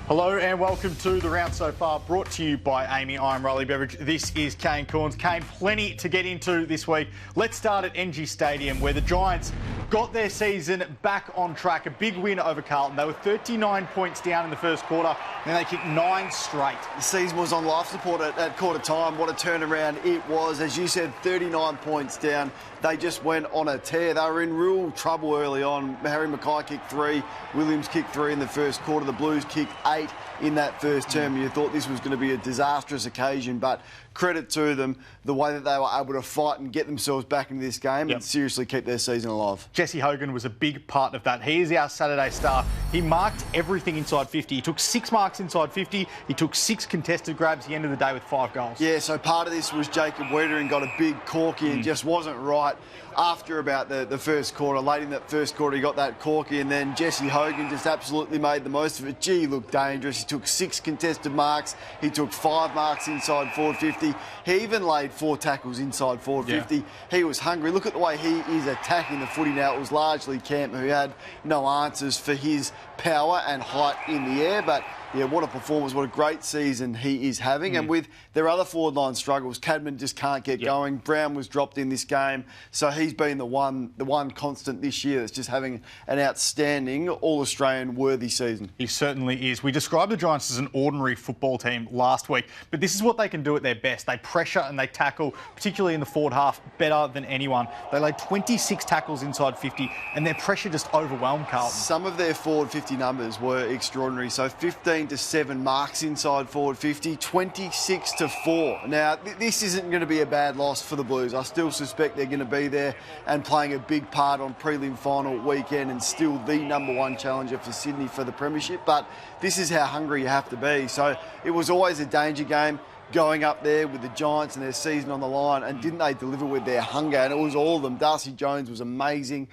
Hello and welcome to The Round So Far, brought to you by Amy. I'm Riley Beveridge. This is Kane Cornes. Kane, plenty to get into this week. Let's start at NG Stadium, where the Giants got their season back on track. A big win over Carlton. They were 39 points down in the first quarter, and then they kicked 9 straight. The season was on life support at quarter time. What a turnaround it was. As you said, 39 points down. They just went on a tear. They were in real trouble early on. Harry Mackay kicked 3. Williams kicked 3 in the first quarter. The Blues kicked 8 in that first term. You thought this was going to be a disastrous occasion, but credit to them, the way that they were able to fight and get themselves back into this game and seriously keep their season alive. Jesse Hogan was a big part of that. He is our Saturday star. He marked everything inside 50. He took 6 marks inside 50. He took 6 contested grabs. He ended the day with 5 goals. Yeah, so part of this was Jacob Wiedering got a big corky and just wasn't right after about the first quarter. Late in that first quarter, he got that corky, and then Jesse Hogan just absolutely made the most of it. Gee, he looked dangerous. He took 6 contested marks. He took 5 marks inside forward 50. He even laid 4 tackles inside forward 50. He was hungry. Look at the way he is attacking the footy now. It was largely Camp who had no answers for his power and height in the air, but yeah, what a performance, what a great season he is having. And with their other forward line struggles, Cadman just can't get going. Brown was dropped in this game, so he's been the one constant this year that's just having an outstanding All-Australian worthy season. He certainly is. We described the Giants as an ordinary football team last week, but this is what they can do at their best. They pressure and they tackle, particularly in the forward half, better than anyone. They laid 26 tackles inside 50, and their pressure just overwhelmed Carlton. Some of their forward 50 numbers were extraordinary. So 15 to 7 marks inside forward 50, 26 to 4. Now, this isn't going to be a bad loss for the Blues. I still suspect they're going to be there and playing a big part on prelim final weekend and still the #1 challenger for Sydney for the premiership. But this is how hungry you have to be. So it was always a danger game going up there with the Giants and their season on the line, and didn't they deliver with their hunger? And it was all of them. Darcy Jones was amazing.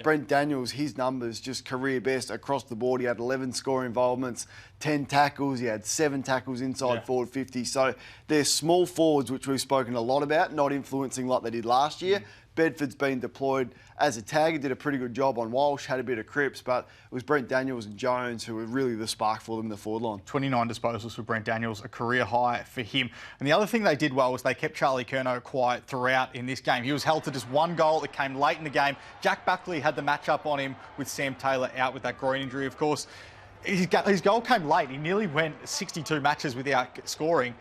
Brent Daniels, his numbers just career best across the board. He had 11 score involvements, 10 tackles. He had 7 tackles inside forward 50. So they're small forwards, which we've spoken a lot about, not influencing like they did last year. Bedford's been deployed as a tagger, did a pretty good job on Walsh, had a bit of Cripps, but it was Brent Daniels and Jones who were really the spark for them in the forward line. 29 disposals for Brent Daniels, a career high for him. And the other thing they did well was they kept Charlie Curnow quiet throughout in this game. He was held to just 1 goal that came late in the game. Jack Buckley had the match-up on him with Sam Taylor out with that groin injury, of course. His goal came late. He nearly went 62 matches without scoring.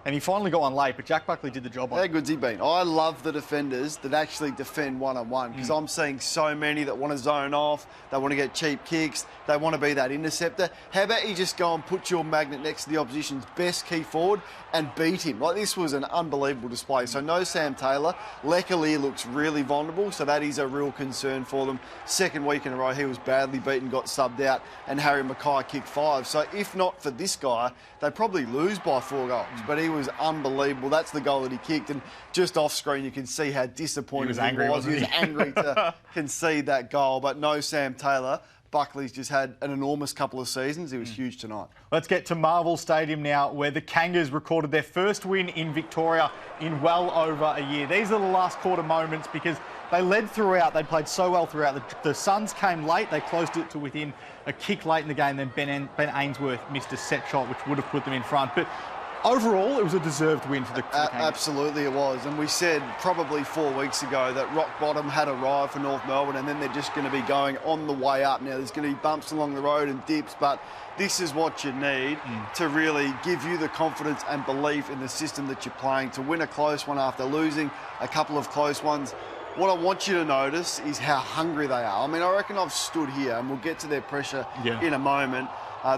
And he finally got one late, but Jack Buckley did the job on How it. good's he been? I love the defenders that actually defend one-on-one, because I'm seeing so many that want to zone off, they want to get cheap kicks, they want to be that interceptor. How about you just go and put your magnet next to the opposition's best key forward and beat him? Like, this was an unbelievable display. So no Sam Taylor. Leclerc looks really vulnerable, so that is a real concern for them. Second week in a row, he was badly beaten, got subbed out, and Harry Mackay kicked 5. So if not for this guy, they probably lose by 4 goals. But he was unbelievable. That's the goal that he kicked, and just off screen you can see how disappointed he was. He was angry to concede that goal, but no Sam Taylor. Buckley's just had an enormous couple of seasons. He was huge tonight. Let's get to Marvel Stadium now, where the Kangas recorded their first win in Victoria in well over a year. These are the last quarter moments because they led throughout. They played so well throughout. The Suns came late. They closed it to within a kick late in the game. Then Ben Ainsworth missed a set shot, which would have put them in front. But overall, it was a deserved win for the Kangas. Absolutely it was. And we said probably 4 weeks ago that rock bottom had arrived for North Melbourne, and then they're just going to be going on the way up. Now, there's going to be bumps along the road and dips, but this is what you need to really give you the confidence and belief in the system that you're playing, to win a close one after losing a couple of close ones. What I want you to notice is how hungry they are. I mean, I reckon I've stood here, and we'll get to their pressure in a moment.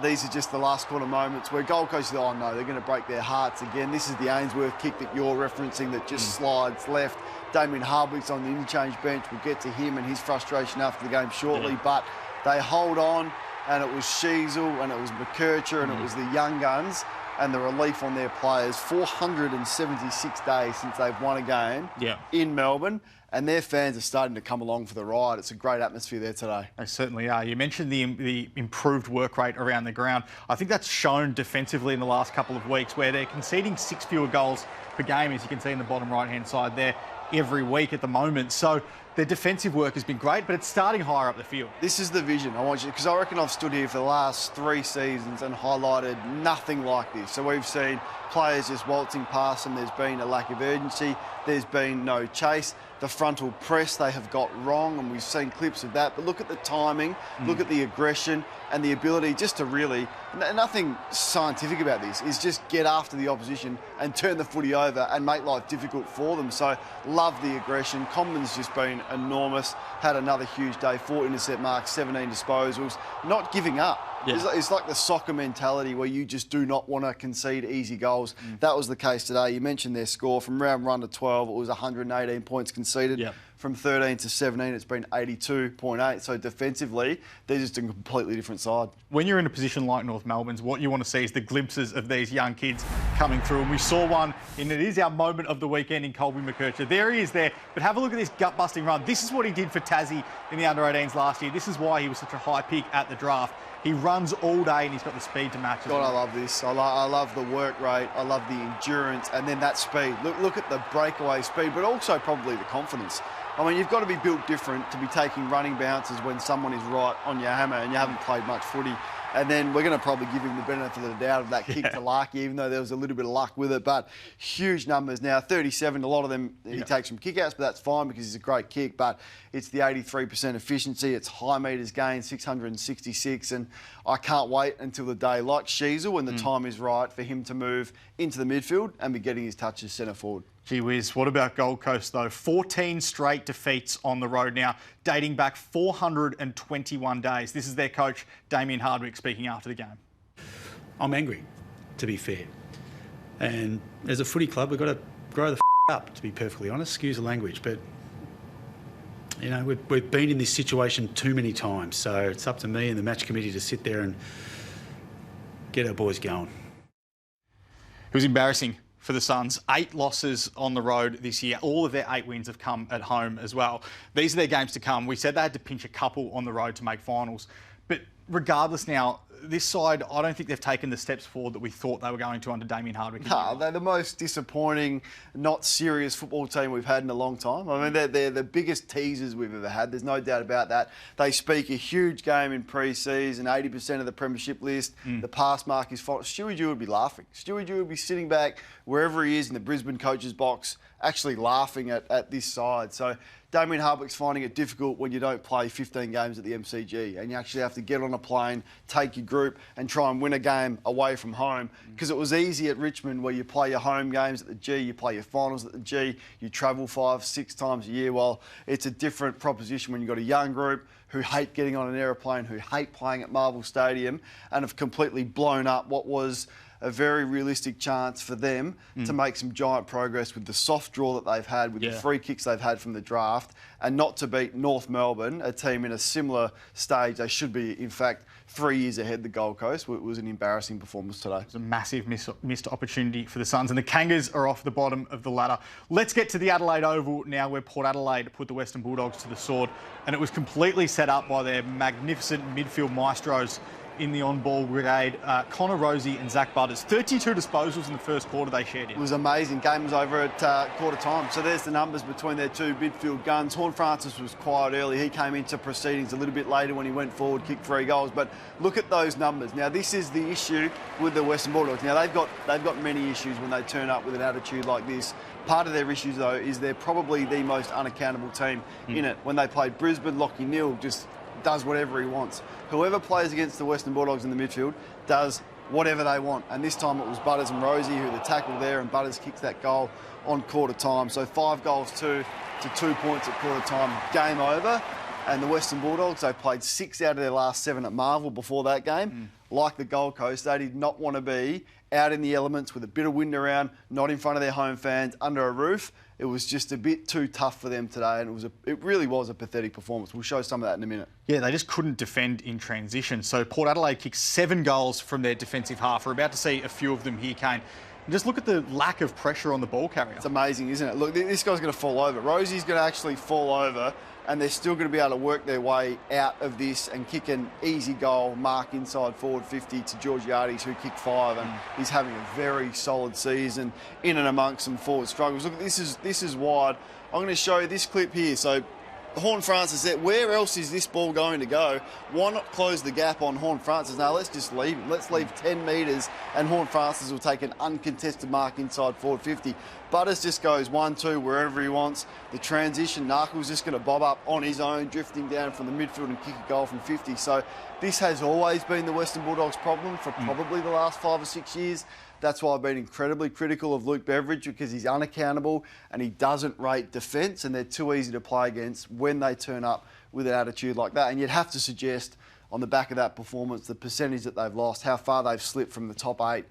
These are just the last quarter moments where Gold Coast, oh no, they're going to break their hearts again. This is the Ainsworth kick that you're referencing that just slides left. Damien Hardwick's on the interchange bench. We'll get to him and his frustration after the game shortly, but they hold on, and it was Sheasel, and it was McKercher, and it was the young guns, and the relief on their players. 476 days since they've won a game in Melbourne. And their fans are starting to come along for the ride. It's a great atmosphere there today. They certainly are. You mentioned the improved work rate around the ground. I think that's shown defensively in the last couple of weeks, where they're conceding 6 fewer goals per game, as you can see in the bottom right-hand side there, every week at the moment. So their defensive work has been great, but it's starting higher up the field. This is the vision I want you, because I reckon I've stood here for the last 3 seasons and highlighted nothing like this. So we've seen players just waltzing past them. There's been a lack of urgency. There's been no chase. The frontal press they have got wrong, and we've seen clips of that. But look at the timing, look at the aggression and the ability just to really, nothing scientific about this, is just get after the opposition and turn the footy over and make life difficult for them. So love the aggression. Common's just been enormous. Had another huge day, 4 intercept marks, 17 disposals. Not giving up. Yeah. It's like the soccer mentality where you just do not want to concede easy goals. That was the case today. You mentioned their score. From round 1 to 12, it was 118 points conceded. Yep. From 13 to 17, it's been 82.8. So defensively, they're just a completely different side. When you're in a position like North Melbourne's, what you want to see is the glimpses of these young kids coming through. And we saw one, and it is our moment of the weekend in Colby McKercher. There he is there. But have a look at this gut-busting run. This is what he did for Tassie in the under-18s last year. This is why he was such a high pick at the draft. He runs all day and he's got the speed to match. God, I love this. I love the work rate. I love the endurance, and then that speed. Look at the breakaway speed, but also probably the confidence. I mean, you've got to be built different to be taking running bounces when someone is right on your hammer and you haven't played much footy. And then we're going to probably give him the benefit of the doubt of that kick to Larky, even though there was a little bit of luck with it. But huge numbers now, 37. A lot of them he takes from kick-outs, but that's fine because he's a great kick. But it's the 83% efficiency. It's high metres gained, 666. And I can't wait until the day, like Sheasel, when the time is right for him to move into the midfield and be getting his touches centre forward. Gee whiz, what about Gold Coast though? 14 straight defeats on the road now, dating back 421 days. This is their coach, Damien Hardwick, speaking after the game. I'm angry, to be fair. And as a footy club, we've got to grow the up, to be perfectly honest. Excuse the language, but you know, we've been in this situation too many times. So it's up to me and the match committee to sit there and get our boys going. It was embarrassing for the Suns. 8 losses on the road this year. All of their 8 wins have come at home as well. These are their games to come. We said they had to pinch a couple on the road to make finals. But regardless now, this side, I don't think they've taken the steps forward that we thought they were going to under Damien Hardwick. No, they're the most disappointing, not serious football team we've had in a long time. I mean, they're the biggest teasers we've ever had. There's no doubt about that. They speak a huge game in pre-season, 80% of the premiership list. The pass mark is fine. Stewie Dew would be laughing. Stewie Dew would be sitting back wherever he is in the Brisbane coach's box, actually laughing at this side. So Damien Hardwick's finding it difficult when you don't play 15 games at the MCG and you actually have to get on a plane, take your group and try and win a game away from home. Because it was easy at Richmond where you play your home games at the G, you play your finals at the G, you travel 5-6 times a year. Well, it's a different proposition when you've got a young group who hate getting on an aeroplane, who hate playing at Marvel Stadium and have completely blown up what was a very realistic chance for them to make some giant progress with the soft draw that they've had, with the free kicks they've had from the draft, and not to beat North Melbourne, a team in a similar stage. They should be, in fact, 3 years ahead the Gold Coast. It was an embarrassing performance today. It was a massive missed opportunity for the Suns, and the Kangas are off the bottom of the ladder. Let's get to the Adelaide Oval now, where Port Adelaide put the Western Bulldogs to the sword, and it was completely set up by their magnificent midfield maestros in the on-ball brigade, Connor Rosie and Zach Butters. 32 disposals in the first quarter they shared in. It was amazing. Game was over at quarter time. So there's the numbers between their two midfield guns. Horn Francis was quiet early. He came into proceedings a little bit later when he went forward, kicked 3 goals. But look at those numbers. Now, this is the issue with the Western Bulldogs. Now, they've got many issues when they turn up with an attitude like this. Part of their issues, though, is they're probably the most unaccountable team in it. When they played Brisbane, Lachie Neale just does whatever he wants. Whoever plays against the Western Bulldogs in the midfield does whatever they want. And this time it was Butters and Rosie who the tackle there, and Butters kicks that goal on quarter time. So 5 goals to 2 points at quarter time. Game over. And the Western Bulldogs, they played 6 out of their last 7 at Marvel before that game. Like the Gold Coast, they did not want to be out in the elements with a bit of wind around, not in front of their home fans, under a roof. It was just a bit too tough for them today, and it really was a pathetic performance. We'll show some of that in a minute. Yeah, they just couldn't defend in transition. So Port Adelaide kicked 7 goals from their defensive half. We're about to see a few of them here, Kane. And just look at the lack of pressure on the ball carrier. It's amazing, isn't it? Look, this guy's going to fall over. Rosie's going to actually fall over, and they're still going to be able to work their way out of this and kick an easy goal, mark inside forward 50 to Georgiades, who kicked 5, and he's having a very solid season in and amongst some forward struggles. Look, this is wide. I'm going to show you this clip here. So Horne-Francis, where else is this ball going to go? Why not close the gap on Horne-Francis? Now, let's just leave him. Let's leave 10 metres and Horne-Francis will take an uncontested mark inside forward 50. Butters just goes 1-2 wherever he wants. The transition, Narkle's just going to bob up on his own, drifting down from the midfield and kick a goal from 50. So this has always been the Western Bulldogs' problem for probably the last 5 or 6 years. That's why I've been incredibly critical of Luke Beveridge, because he's unaccountable and he doesn't rate defence, and they're too easy to play against when they turn up with an attitude like that. And you'd have to suggest, on the back of that performance, the percentage that they've lost, how far they've slipped from the top 8,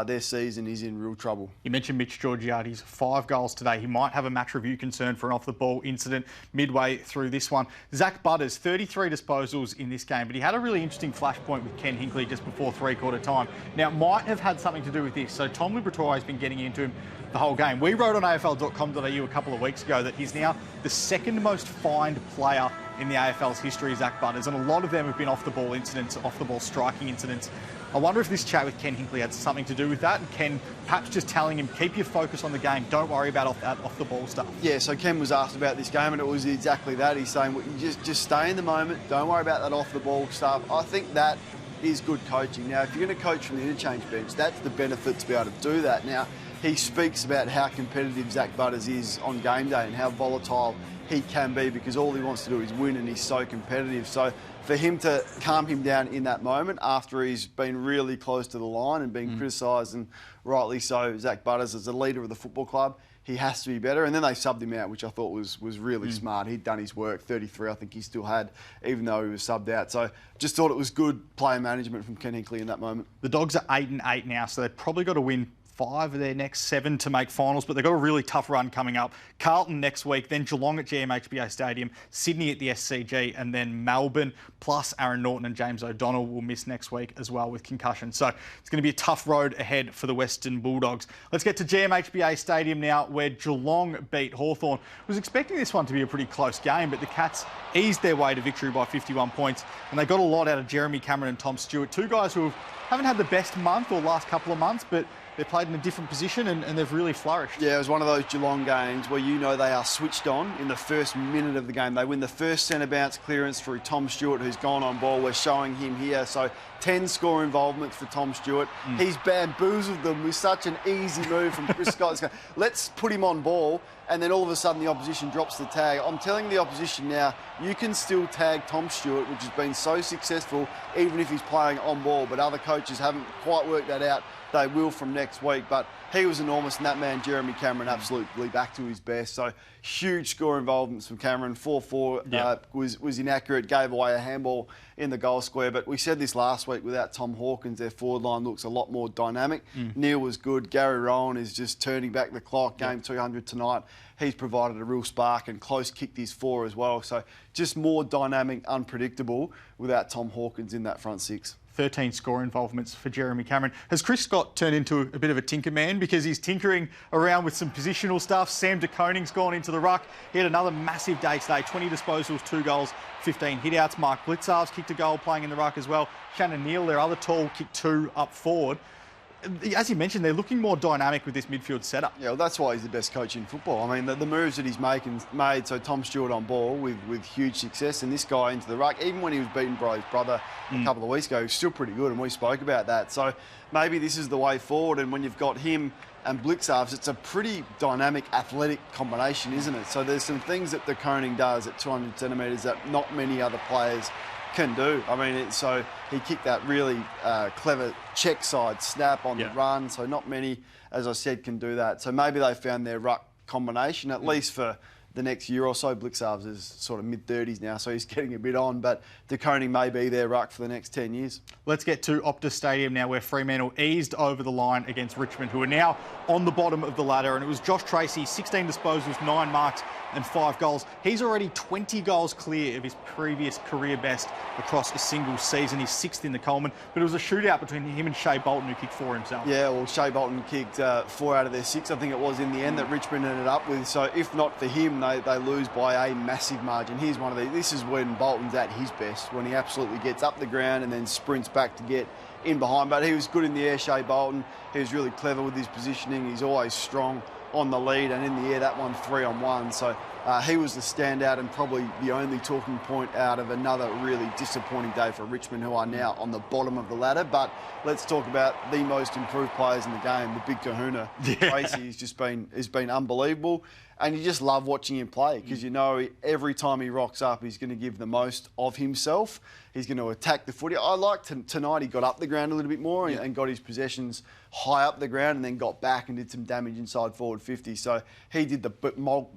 their season is in real trouble. You mentioned Mitch Georgiades, 5 goals today. He might have a match review concern for an off-the-ball incident midway through this one. Zach Butters, 33 disposals in this game, but he had a really interesting flashpoint with Ken Hinkley just before three-quarter time. Now, it might have had something to do with this. So Tom Liberatore has been getting into him the whole game. We wrote on afl.com.au a couple of weeks ago that he's now the second most fined player in the AFL's history, Zach Butters, and a lot of them have been off-the-ball incidents, off-the-ball striking incidents. I wonder if this chat with Ken Hinkley had something to do with that, and Ken perhaps just telling him, keep your focus on the game, don't worry about off-the-ball stuff. Yeah, so Ken was asked about this game, and it was exactly that. He's saying, well, you just stay in the moment, don't worry about that off-the-ball stuff. I think that is good coaching. Now, if you're going to coach from the interchange bench, that's the benefit to be able to do that. Now, he speaks about how competitive Zach Butters is on game day and how volatile he can be, because all he wants to do is win, and he's so competitive. So for him to calm him down in that moment after he's been really close to the line and being criticised, and rightly so, Zach Butters as the leader of the football club, he has to be better. And then they subbed him out, which I thought was really smart. He'd done his work, 33 I think he still had, even though he was subbed out. So just thought it was good player management from Ken Hinkley in that moment. The Dogs are 8-8 now, so they've probably got to win 5 of their next 7 to make finals, but they've got a really tough run coming up. Carlton next week, then Geelong at GMHBA Stadium, Sydney at the SCG, and then Melbourne, plus Aaron Norton and James O'Donnell will miss next week as well with concussion. So it's going to be a tough road ahead for the Western Bulldogs. Let's get to GMHBA Stadium now, where Geelong beat Hawthorn. I was expecting this one to be a pretty close game, but the Cats eased their way to victory by 51 points, and they got a lot out of Jeremy Cameron and Tom Stewart, 2 guys who haven't had the best month or last couple of months, but they've played in a different position and they've really flourished. Yeah, it was one of those Geelong games where you know they are switched on in the first minute of the game. They win the first centre bounce clearance through Tom Stewart, who's gone on ball. We're showing him here. So 10 score involvements for Tom Stewart. He's bamboozled them with such an easy move from Chris Scott. Let's put him on ball, and then all of a sudden the opposition drops the tag. I'm telling the opposition now, you can still tag Tom Stewart, which has been so successful, even if he's playing on ball, but other coaches haven't quite worked that out. They will from next week, but he was enormous, and that man, Jeremy Cameron, absolutely back to his best. So huge score involvements from Cameron. 4-4 was inaccurate, gave away a handball in the goal square. But we said this last week, without Tom Hawkins, their forward line looks a lot more dynamic. Neil was good. Gary Rowan is just turning back the clock. Game 200 tonight. He's provided a real spark, and close kicked his 4 as well. So just more dynamic, unpredictable without Tom Hawkins in that front 6. 13 score involvements for Jeremy Cameron. Has Chris Scott turned into a bit of a tinker man, because he's tinkering around with some positional stuff? Sam de Koning's gone into the ruck. He had another massive day today, 20 disposals, 2 goals, 15 hit-outs. Mark Blitzarves kicked a goal playing in the ruck as well. Shannon Neal, their other tall, kicked 2 up forward. As you mentioned, they're looking more dynamic with this midfield setup. Yeah, well, that's why he's the best coach in football. I mean, the moves that he's made, so Tom Stewart on ball with huge success, and this guy into the ruck, even when he was beaten by his brother a couple of weeks ago, he was still pretty good, and we spoke about that. So maybe this is the way forward, and when you've got him and Blitzarves, it's a pretty dynamic, athletic combination, isn't it? So there's some things that de Koning does at 200 centimetres that not many other players can do. I mean, so he kicked that really clever check side snap on the run, so not many, as I said, can do that. So maybe they found their ruck combination, at least for the next year or so. Blitzarves is sort of mid-30s now, so he's getting a bit on, but de Koning may be their ruck for the next 10 years. Let's get to Optus Stadium now, where Fremantle eased over the line against Richmond, who are now on the bottom of the ladder, and it was Josh Tracy, 16 disposals, 9 marks and 5 goals. He's already 20 goals clear of his previous career best across a single season. He's 6th in the Coleman, but it was a shootout between him and Shea Bolton, who kicked 4 himself. Yeah, well, Shea Bolton kicked 4 out of their 6, I think it was, in the end, that Richmond ended up with. So if not for him, they lose by a massive margin. Here's one of these. This is when Bolton's at his best, when he absolutely gets up the ground and then sprints back to get in behind. But he was good in the air, Shea Bolton. He was really clever with his positioning. He's always strong on the lead, and in the air, that one 3-on-1. So He was the standout and probably the only talking point out of another really disappointing day for Richmond, who are now on the bottom of the ladder. But let's talk about the most improved players in the game, the big kahuna. Yeah. Tracy has been unbelievable. And you just love watching him play because you know every time he rocks up, he's going to give the most of himself. He's going to attack the footy. I liked tonight he got up the ground a little bit more and got his possessions high up the ground and then got back and did some damage inside forward 50. So he did the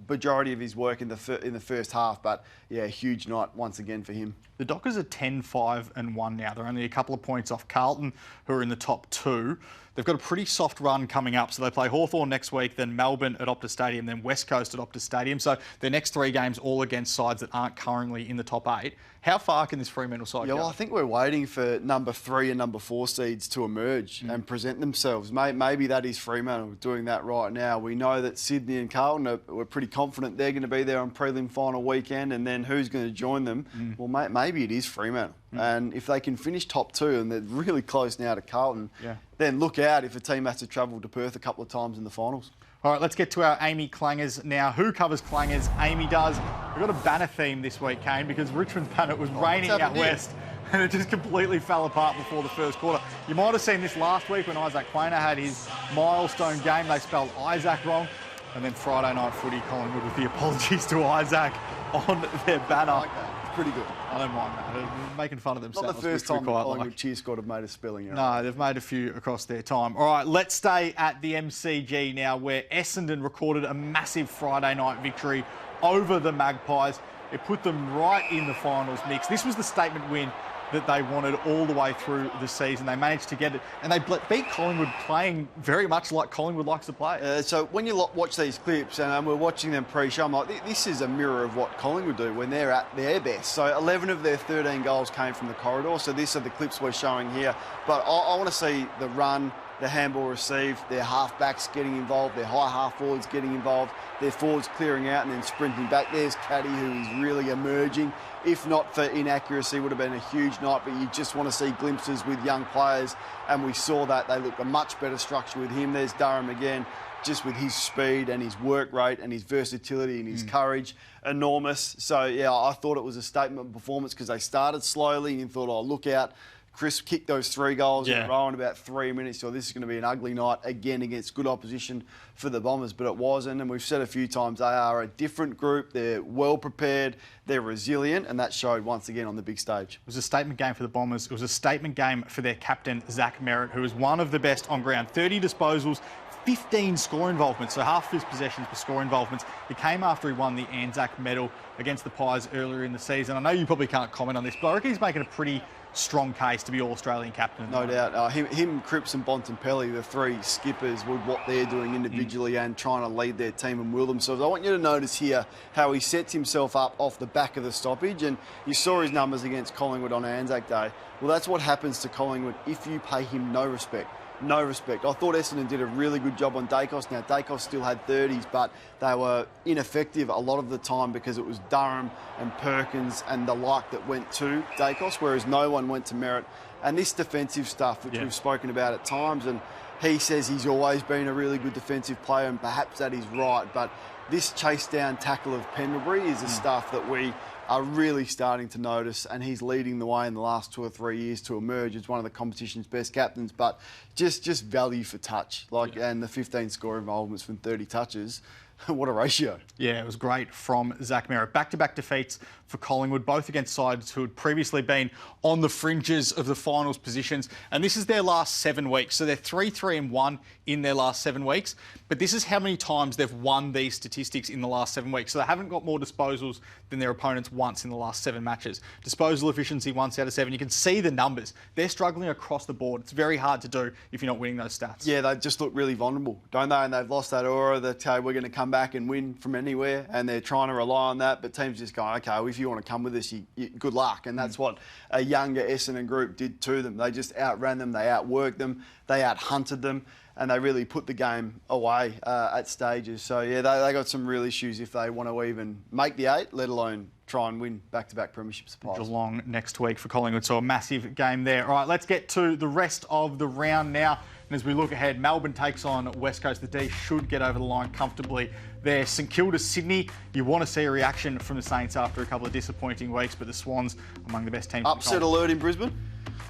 majority of his work in the first half. But, yeah, huge night once again for him. The Dockers are 10-5-1 now. They're only a couple of points off Carlton, who are in the top 2. They've got a pretty soft run coming up. So they play Hawthorn next week, then Melbourne at Optus Stadium, then West Coast at Optus Stadium. So their next 3 games all against sides that aren't currently in the top 8. How far can this Fremantle side go? Well, I think we're waiting for number 3 and number 4 seeds to emerge and present themselves. Maybe that is Fremantle doing that right now. We know that Sydney and Carlton, we're pretty confident they're going to be there on prelim final weekend, and then who's going to join them? Well, maybe it is Fremantle. And if they can finish top 2, and they're really close now to Carlton, then look out if a team has to travel to Perth a couple of times in the finals. All right, let's get to our Amy Clangers now. Who covers Clangers? Amy does. We've got a banner theme this week, Kane, because Richmond's banner was raining out west and it just completely fell apart before the first quarter. You might have seen this last week when Isaac Quainer had his milestone game. They spelled Isaac wrong. And then Friday night footy, Collingwood with the apologies to Isaac on their banner. I like that. It's pretty good. I don't mind that. They're making fun of themselves. Not the first time the Collingwood cheer squad have made a spelling error. No, they've made a few across their time. All right, let's stay at the MCG now, where Essendon recorded a massive Friday night victory over the Magpies. It put them right in the finals mix. This was the statement win that they wanted all the way through the season. They managed to get it, and they beat Collingwood playing very much like Collingwood likes to play. So when you watch these clips, and we're watching them pre-show, I'm like, this is a mirror of what Collingwood do when they're at their best. So 11 of their 13 goals came from the corridor. So these are the clips we're showing here. But I want to see the run, the handball received, their half-backs getting involved, their high half-forwards getting involved, their forwards clearing out and then sprinting back. There's Caddy, who is really emerging. If not for inaccuracy, would have been a huge night, but you just want to see glimpses with young players, and we saw that. They looked a much better structure with him. There's Durham again, just with his speed and his work rate and his versatility and his courage, enormous. So, yeah, I thought it was a statement performance because they started slowly and you thought, oh, look out. Chris kicked those 3 goals in a row in about 3 minutes, so this is going to be an ugly night again against good opposition for the Bombers, but it wasn't. And we've said a few times they are a different group. They're well prepared, they're resilient, and that showed once again on the big stage. It was a statement game for the Bombers. It was a statement game for their captain, Zach Merritt, who was one of the best on ground. 30 disposals, 15 score involvements, so half of his possessions were score involvements. It came after he won the Anzac medal against the Pies earlier in the season. I know you probably can't comment on this, but I reckon he's making a pretty strong case to be All-Australian captain. No doubt. Him, Cripps and Bontempelli, the 3 skippers, with what they're doing individually and trying to lead their team and will themselves. I want you to notice here how he sets himself up off the back of the stoppage, and you saw his numbers against Collingwood on Anzac Day. Well, that's what happens to Collingwood if you pay him no respect. No respect. I thought Essendon did a really good job on Dacos. Now, Dacos still had 30s, but they were ineffective a lot of the time because it was Durham and Perkins and the like that went to Dacos, whereas no one went to Merritt. And this defensive stuff, which we've spoken about at times, and he says he's always been a really good defensive player, and perhaps that is right, but this chase down tackle of Pendlebury is the stuff that we are really starting to notice, and he's leading the way in the last 2 or 3 years to emerge as one of the competition's best captains. But just value for touch, and the 15 score involvements from 30 touches. What a ratio. Yeah, it was great from Zach Merritt. Back-to-back defeats for Collingwood, both against sides who had previously been on the fringes of the finals positions. And this is their last 7 weeks. So they're 3-3-1 in their last 7 weeks. But this is how many times they've won these statistics in the last 7 weeks. So they haven't got more disposals than their opponents once in the last 7 matches. Disposal efficiency once out of 7. You can see the numbers. They're struggling across the board. It's very hard to do if you're not winning those stats. Yeah, they just look really vulnerable, don't they? And they've lost that aura that we're going to come back and win from anywhere, and they're trying to rely on that, but teams just going, okay, well, if you want to come with us, good luck. And that's what a younger Essendon group did to them. They just outran them, they outworked them, they out-hunted them. and they really put the game away at stages. So, yeah, they got some real issues if they want to even make the 8, let alone try and win back-to-back premierships. Geelong next week for Collingwood, so a massive game there. All right, let's get to the rest of the round now. And as we look ahead, Melbourne takes on West Coast. The D should get over the line comfortably there. St Kilda, Sydney, you want to see a reaction from the Saints after a couple of disappointing weeks, but the Swans among the best teams. Upset alert in Brisbane?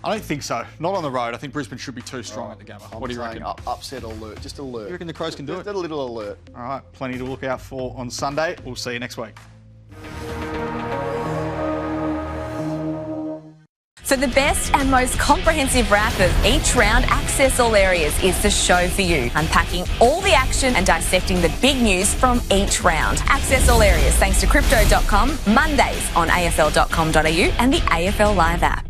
I don't think so. Not on the road. I think Brisbane should be too strong at the Gabba. What do you reckon? Upset alert, just alert. You reckon the Crows can do it? Just a little alert. All right, plenty to look out for on Sunday. We'll see you next week. For the best and most comprehensive wrap of each round, Access All Areas is the show for you, unpacking all the action and dissecting the big news from each round. Access All Areas thanks to Crypto.com, Mondays on AFL.com.au and the AFL Live app.